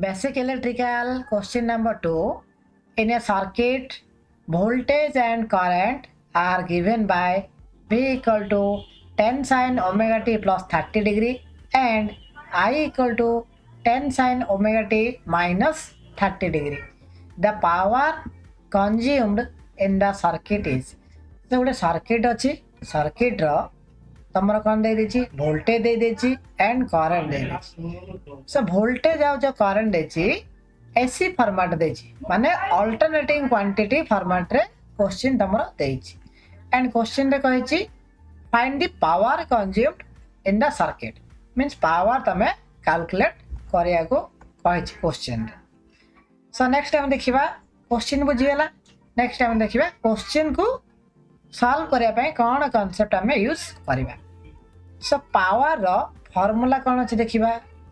Basic electrical question number 2. In a circuit, voltage and current are given by V equal to 10 sin omega t plus 30 degree and I equal to 10 sin omega t minus 30 degree. The power consumed in the circuit is. So, ଗୋଟେ circuit ଅଛି, circuit ର ତମର କ'ଣ ଦେଇଦେଇଛି voltage ଦେଇଦେଇଛି and current ଦେଇଦେଇଛି। So voltage ଆଉ जो current ଦେଇଛି AC format ଦେଇଛି ମାନେ alternating quantity format ରେ question ତମର ଦେଇଛି and question ରେ କହିଛି find the power consumed in the circuit means power ତମେ calculate କରିବାକୁ କହିଛି question ରେ। So next time देखिबा question बुझिगला next time देखिबा question को सॉल्व करया ପାଇଁ कोन कांसेप्ट हमें यूज करबा। सो पावर रो फार्मूला कोन अछि देखिबा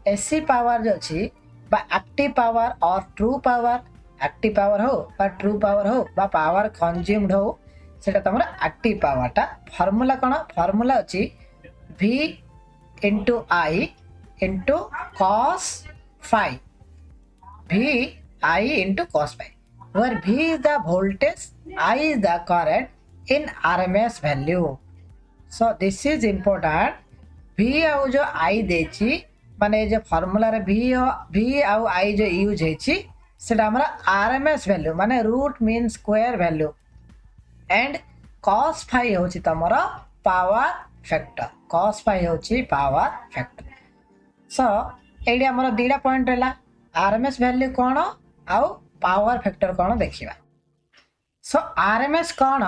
एसी पावर जो अछि बा एक्टिव पावर और ट्रू पावर एक्टिव पावर हो बा ट्रू पावर हो बा पावर कंज्यूम्ड हो सेटा तमरा एक्टिव पावर ता फार्मूला कोन फार्मूला अछि v into I into cos phi v I into cos phi where v is the voltage I is the current in RMS value. So this is important. V आउ जो I देची माने जो formula रे V आउ I जो use हेची सेटा हमरा RMS वैल्यू माने root mean square value and cos phi होची तमरा पावर फैक्टर cos phi होची पावर फैक्टर। सो एडी हमरा दीडा पॉइंट रहला RMS वैल्यू कोन आउ पावर फैक्टर कोन देखिबा। सो RMS कोन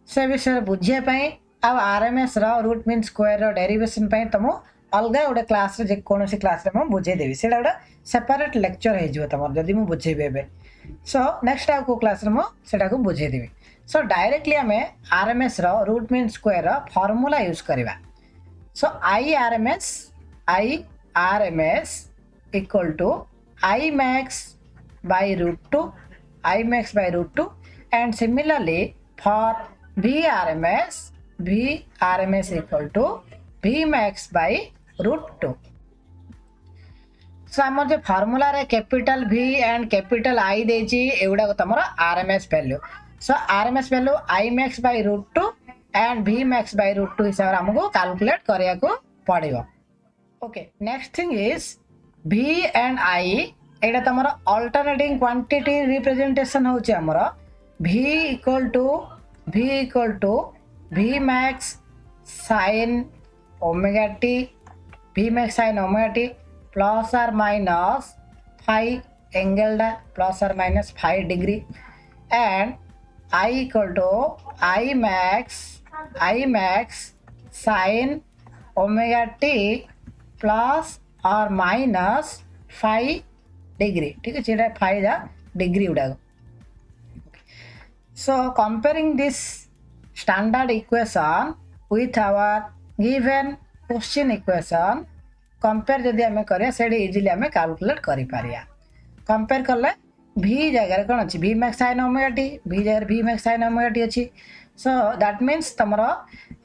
से विषय बुझे पई अब आरएमएस रो रूट मीन स्क्वायर रो डेरिवेशन पई तमो अलगा ओडे क्लास रे जे कोनोसी क्लास रे म बुझे देबी सेडा ओडा सेपरेट लेक्चर हे जिवो तमर जदी म बुझेबे बे। सो नेक्स्ट आ को क्लास रे म सेडा को बुझे देबी। सो डायरेक्टली हमें आरएमएस रो रूट मीन स्क्वायर रो फार्मूला यूज करबा। So RMS equal to I max by root 2 I max by root 2 and similarly for Vrms equal to Vmax by root 2. So आमर जो फार्मूला रे capital V and capital I देची एवडा को तमरा RMS value. So RMS value I max by root 2 and V max by root 2 हिसाब रे हमको calculate करिया को पड़िबो। Okay next thing is V and I एटा तमरा अल्टरनेटिंग क्वांटिटी रिप्रेजेंटेशन होची हमरा V equal to V max sin omega t V max sin omega t plus or minus phi angle da plus or minus phi degree and I equal to I max sin omega t plus or minus phi degree ठीक है जेटा phi दा degree Uda. So comparing this standard equation with our given question equation compare जदि हमें करिया सेडी easily हमें calculate करि Pariya. Compare करले v जगह रे कोन अछि v max sin omega t v जगह v max sin omega t अछि। सो दैट मींस तमरो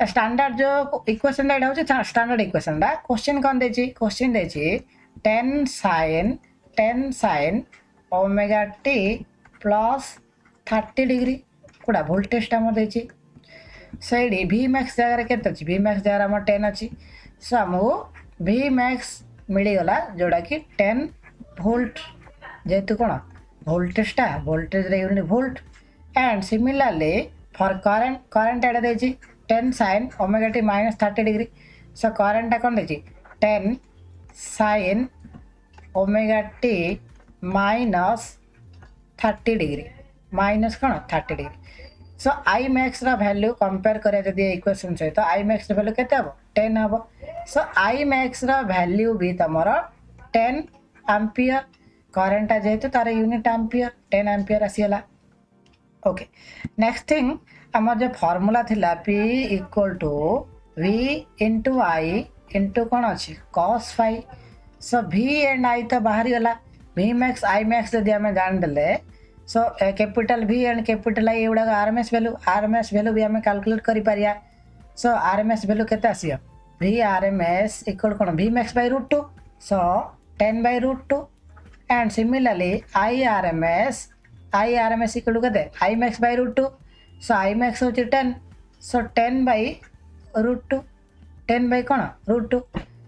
स्टैंडर्ड जो इक्वेशन एडा होछि स्टैंडर्ड इक्वेशन दा क्वेश्चन कोन देछि क्वेश्चन देछि 10 sin omega t plus 30 degree कोडा वोल्टेज ता म देछि सेडी v max जगह रे केते अछि v max जगह हम 10 अछि। सो हमहु v max मिली गला जोडा कि 10 वोल्ट जेतु कोन वोल्टेज रे unit volt and similarly for current एडा देछि 10 sin omega t minus 30 degree. So current ता कोन देछि 10 sin omega t minus 30 degree minus cone 30 degree. So I max रा वैल्यू कंपेयर करे जदी इक्वेशन से तो I max रा वैल्यू केते हबो 10 हबो। सो I max रा वैल्यू भी तमरो 10 एम्पियर करंट जेतु तार यूनिट एम्पियर 10 एम्पियर आसीला। ओके नेक्स्ट थिंग हमर जो फार्मूला थिला P equal to V into I into कोन अछि cos phi। सो V एंड I तो बाहर गला V max I max जदी हमें जान देले so capital V and capital I एवडा RMS value भी हमें कैलकुलेट करि पारिया। सो RMS वैल्यू केते आसियो V RMS equal cone V max by root 2 so 10 by root 2 and similarly IRMS equal to kete I max by root 2. So I max होची 10, so 10 by root 2, 10 by कौन root 2.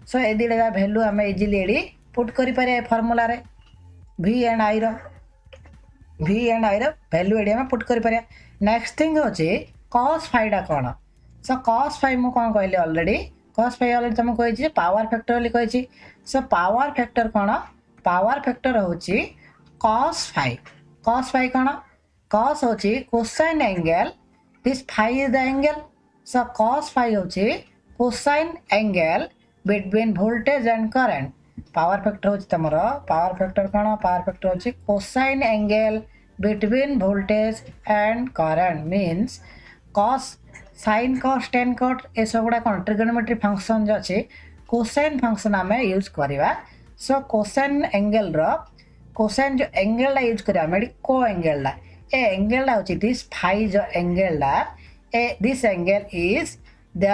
So ए दिलेगा value हमें easily एडी put करि पारे formula रे V and I रो वैल्यू एडी हमें पुट करि पारे. नेक्स्ट थिंग होची cos phi डा कौन. सो cos phi मु कौन कहले ऑलरेडी cos phi ऑलरेडी तुम कहि पावर फैक्टर वाली कहि. सो पावर फैक्टर कौन, पावर फैक्टर होची cos phi. cos phi कौन, cos होची cosine angle, this phi is the angle. So cos phi होची cosine angle between voltage and current. Power factor होची तमरो पावर फैक्टर कौन, power factor होची cosine angle between voltage and current. Means cos sin cos tan cot ए सब गुड़ा कौन trigonometry function जो अच्छे cosine function आम यूज करवा. सो कोसाइन एंगल रो कोसाइन जो एंगल यूज करवा मेडी को एंगल ए एंगल होची दिस फाई जो एंगल ए this angle is the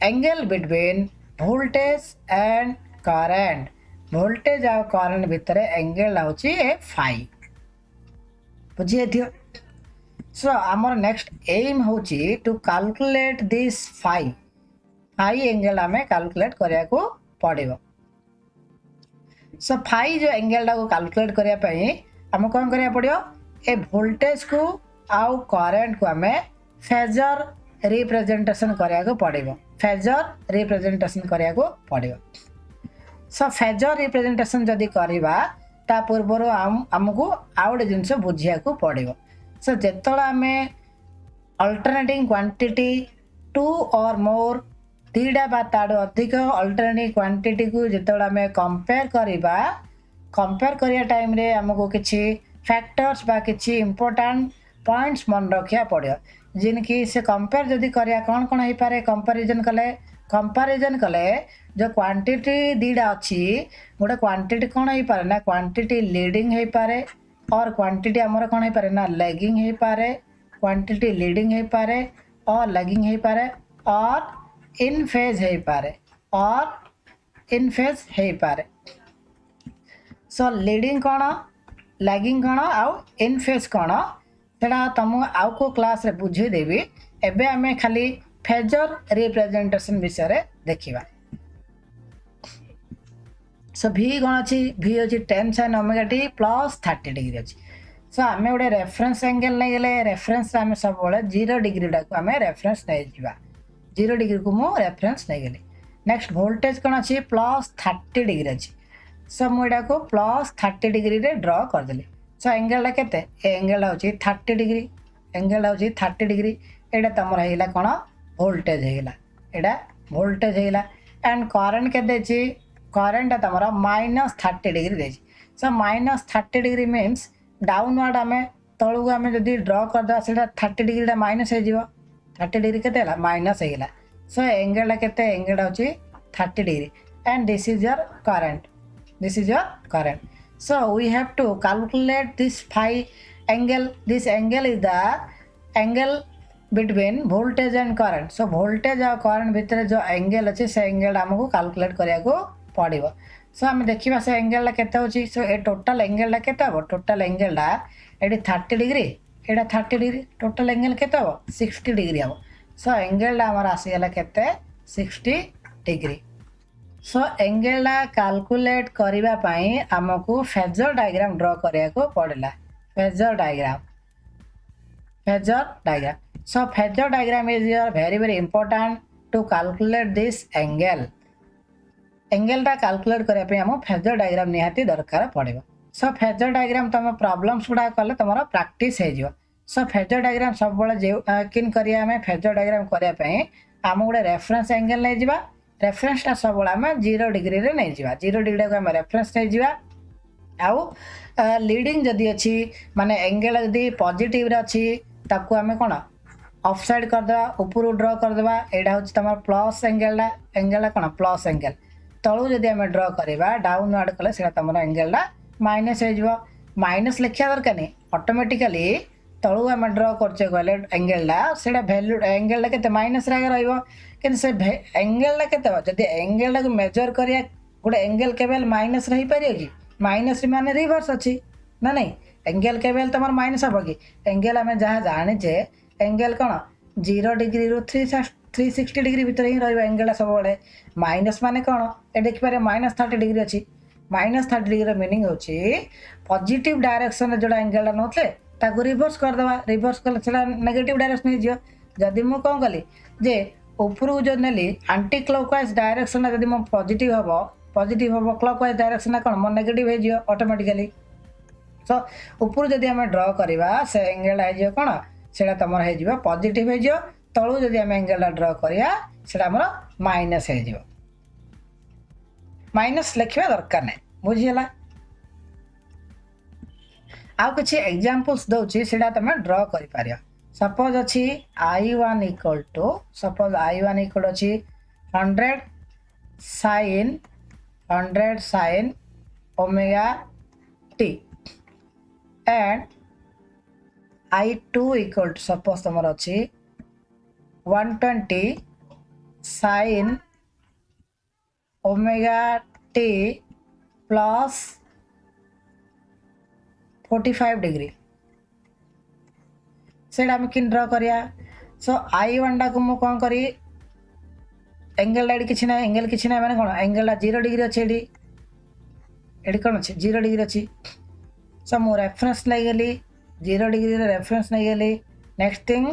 angle between voltage and current. Voltage और करंट भितर एंगल होची ए फाई. बुझी दियो. सो आमर नेक्स्ट एम होची to calculate this phi angle आमे कैलकुलेट करिया को पड़िबो. सो फाई जो एंगल टा को कैलकुलेट करिया पई हम कोन करिया पड़ियो ए वोल्टेज को आउ करंट को आमे फेजर रिप्रेजेंटेशन करिया को पड़िबो. फेजर रिप्रेजेंटेशन करिया को पड़िबो. सो फेजर रिप्रेजेंटेशन जदी करिबा ता पूर्वरो हमको आउट जिंस बुझिया को पड़िबो. सो जेतोला आमे अल्टरनेटिंग क्वांटिटी टू और मोर तीटा बा ताडो अधिक अल्टरनेटिंग क्वांटिटी को जेतोला आमे कंपेयर करिया टाइम रे हमको किछि फैक्टर्स बा किछि इंपोर्टेंट पॉइंट्स मन रखिया पड़ियो. जिन की से कंपेयर जदी करिया कोन कोन होई पारे कंपैरिजन कले जो क्वांटिटी दीडा अच्छी गोटे क्वांटिटी कौन हो पारे ना क्वांटिटी लीडिंग हो पारे और क्वांटिटी आमर कौन हो पारे ना लैगिंग हो पारे. क्वांटिटी लीडिंग हो पारे और लैगिंग हो पारे और इन फेज हो पारे सो लीडिंग कौन लैगिंग कौन आउ इन फेज कौन सेटा तुम आउ को क्लास रे बुझे देबी. एबे आमे खाली फेजर रिप्रेजेंटेशन विषय रे देखिबा. सो V कौन अच्छी V अच्छी 10 sin omega t plus 30 degree अच्छी. सो आम गोटे रेफरेन्स एंगल नहीं गले रेफरेन्स आम सब 0 डिग्री टाक आम रेफरेन्स नहीं जावा 0 डिग्री को मु रेफरेन्स नहीं गली. नेक्स्ट वोल्टेज कौन अच्छी प्लस 30 डिग्री अच्छी. सो मुझे को प्लस 30 डिग्री रे ड्र करदेली. सो एंगल केते एंगल होची 30 डिग्री एंगल होची 30 डिग्री. एटा तमर हेला कौन voltage Hella Etah voltage Hella and current के देची करंट तमरा -30 डिग्री देची. सो -30 डिग्री मीन्स डाउनवर्ड आम तलू आम जदि ड्र करदे से 30 डिग्री माइनस हो 30 डिग्री के माइनस होगा. सो एंगल के एंगल होची 30 degree and this is your current. So we have to calculate this phi angle. This angle is the angle between voltage and current. So voltage और current भितर जो angle अच्छे से angle आमको calculate करिया पड़ो. सो आम देखा से एंगल केते होची. सो ए टोटल एंगल केते हो टोटल एंगल एटी 30 डिग्री एटा 30 डिग्री टोटल एंगल केते हो 60 डिग्री हम. सो एंगल आमर आसीगला केते 60 डिग्री. सो एंगल कैलकुलेट करिबा पई हमको फेजर डायग्राम ड्रॉ करिया को पड़ला. Phasor diagram so phasor diagram is your very important to calculate this angle. Angle टा कैलकुलेट करने पे हम फेजर डायग्राम निहाती दरकार पड़ेगा. सो फेजर डायग्राम तुम प्रॉब्लम्स गुड़ा कले तुम प्रैक्टिस हो. सो फेजर डायग्राम सब बड़े किन करिया हमें फेजर डायग्राम करने आम गोटे रेफरेन्स एंगल नहीं जावा. रेफरेन्स टा सब आम 0 डिग्री रे नहीं जावा 0 डिग्री को आम रेफरेन्स नहीं जावा. आउ लीडिंग जदि अच्छी माने एंगल जदि पॉजिटिव रे अच्छी ताकू आम कौन ऑफ साइड करदे ऊपर ड्र करदे. यहाँ हूँ तुम प्लस एंगल कौन प्लस एंगल तलू जदि आम ड्र करवा डाउनवर्ड कले से तुम एंगल माइनस हो माइनस लिखा दरकार नहीं ऑटोमेटिकली तलू आम ड्र करचे कहले एंगल से भैल्यू एंगल के माइनस कि से एंगल के एंगल को मेजर करिया गोटे एंगल केवल माइनस रही पारे कि माइनस माने रिवर्स अच्छी ना नहीं एंगल केवल तुम माइनस हम कि एंगल आम जहाँ जाचे एंगल कौन 0 डिग्री रु 360 डिग्री भितर ही रंगल सब बड़े माइनस माने कौन ये देखिए -30 डिग्री अच्छी -30 डिग्री मीनिंग हूँ पॉजिटिव डायरेक्शन जो एंगल नौते ताको रिवर्स करदे रिवर्स कले नेगेटिव डायरेक्शन हो जदि मु कौन कली जे उपरू जो नेली आंटी क्लॉकवाइज डायरेक्शन जदि मो पॉजिटिव हम क्लॉकवाइज डायरेक्शन कौन मो नेगेटिव हो ऑटोमेटिकली सो ऊपर जदि आम ड्र करवा से एंगल हो कौन से तुम हो पॉजिटिव हो तलू जदि आम एंगल ड्र करा से माइनस हो माइनस लिखा दरकार नहीं बुझीगला आउ किसी एग्जांपल्स दौची से तुम ड्र कर सपोज अच्छी I1 equal to suppose I1 equal अच्छी 100 sin omega t and I2 equal to suppose तुम अच्छी 120 sin omega t plus 45 degree से कि ड्र करिया सो I1 टा को मु कौन करी एंगल एडी किसी ना एंगल किसी ना माने कौन एंगल 0 डिग्री अच्छे एडी कौन अच्छे 0 डिग्री अच्छी सो मु रेफरेंस नहीं गली 0 डिग्री रेफरेंस नहीं गली नेक्स्ट थिंग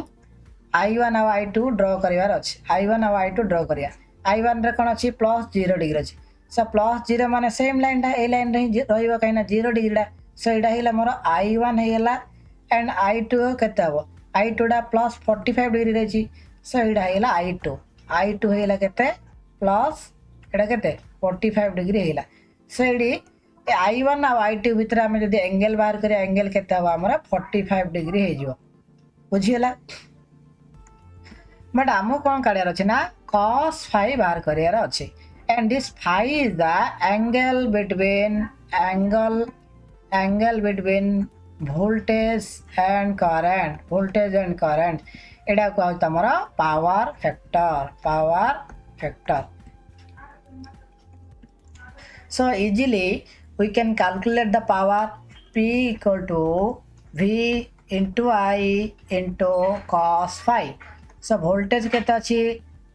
I1 और I2 ड्र करिवार अच्छे I1 और I2 ड्र करिया I1 रे कौन अच्छी +0 डिग्री अच्छी सो +0 माने सेम लाइन टा ए लाइन रे रहिबो कहिना 0 डिग्री टा सो एटा हिला मोर I1 हेला एंड I2 केते हबो I2 टा +45 डिग्री रही सो एटा हेला I2 हेला केते प्लस एटा केते 45 डिग्री हेला सो एडी I1 और I2 भितर आम जदि एंगल बाहर करिया एंगल केते हबो हमर 45 डिग्री हे जिवो बुझियला बट आमो कौन काढ़ियार अच्छे ना cos phi बाहर करियार अच्छे and this phi is the angle between voltage and current एडा को तमरा power factor so easily we can calculate the power P equal to V into I into cos phi so voltage केते अछि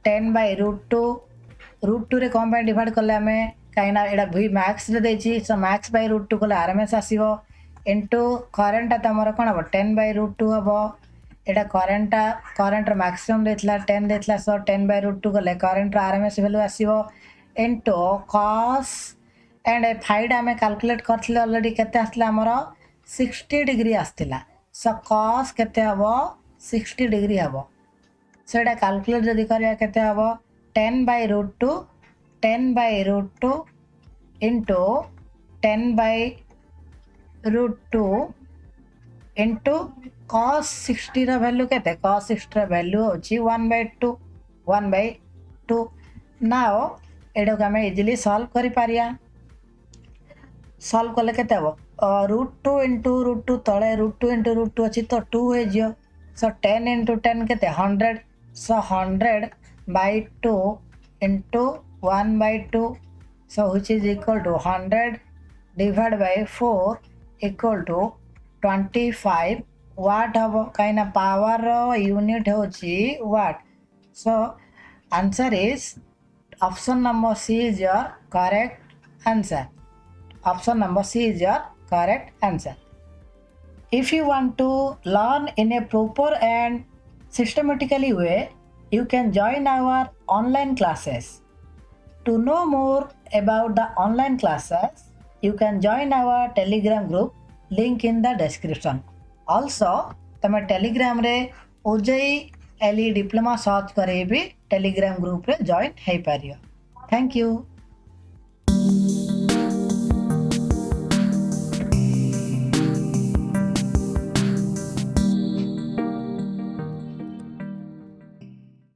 10/√2 रे कौन डिवाइड कले आमे कहीं एडा V max रे देछि so max by √2 कले RMS आसीबो इंटू करेन्ट तुम कौन हम 10/√2 हम एटा करेन्ट मैक्सिमम देथिला 10 देथिला सो 10/√2 कले करेन्ट RMS वैल्यू आसीबो इंटू cos एंड फाइड आम कैलकुलेट करथिले ऑलरेडी केते आसला हमर 60 डिग्री आसथिला सो cos केते हबो 60 डिग्री हबो सो एटा कैलकुलेट जदि करिया केते हबो 10/√2 इंटू 10/√2 इंटू cos 60 रा वैल्यू केते cos 60 रा वैल्यू होची 1/2 नाउ एडो हम इजीली सॉल्व करि पारिया सॉल्व कले केते हबो √2 इंटू √2 तळे √2 इंटू √2 अछि तो 2 हे जियो सो 10 इंटू 10 केते 100 सो 100/2 into 1/2 so which is equal to 100 divided by 4 equal to 25 watt हबो काइना पावर यूनिट होची watt so answer is option number C is your correct answer option number C is your correct answer if you want to learn in a proper and systematically way you can join our online classes to know more about the online classes you can join our telegram group link in the description also तमे telegram रे OJEE diploma search करे भी telegram group रे join है पारियो thank you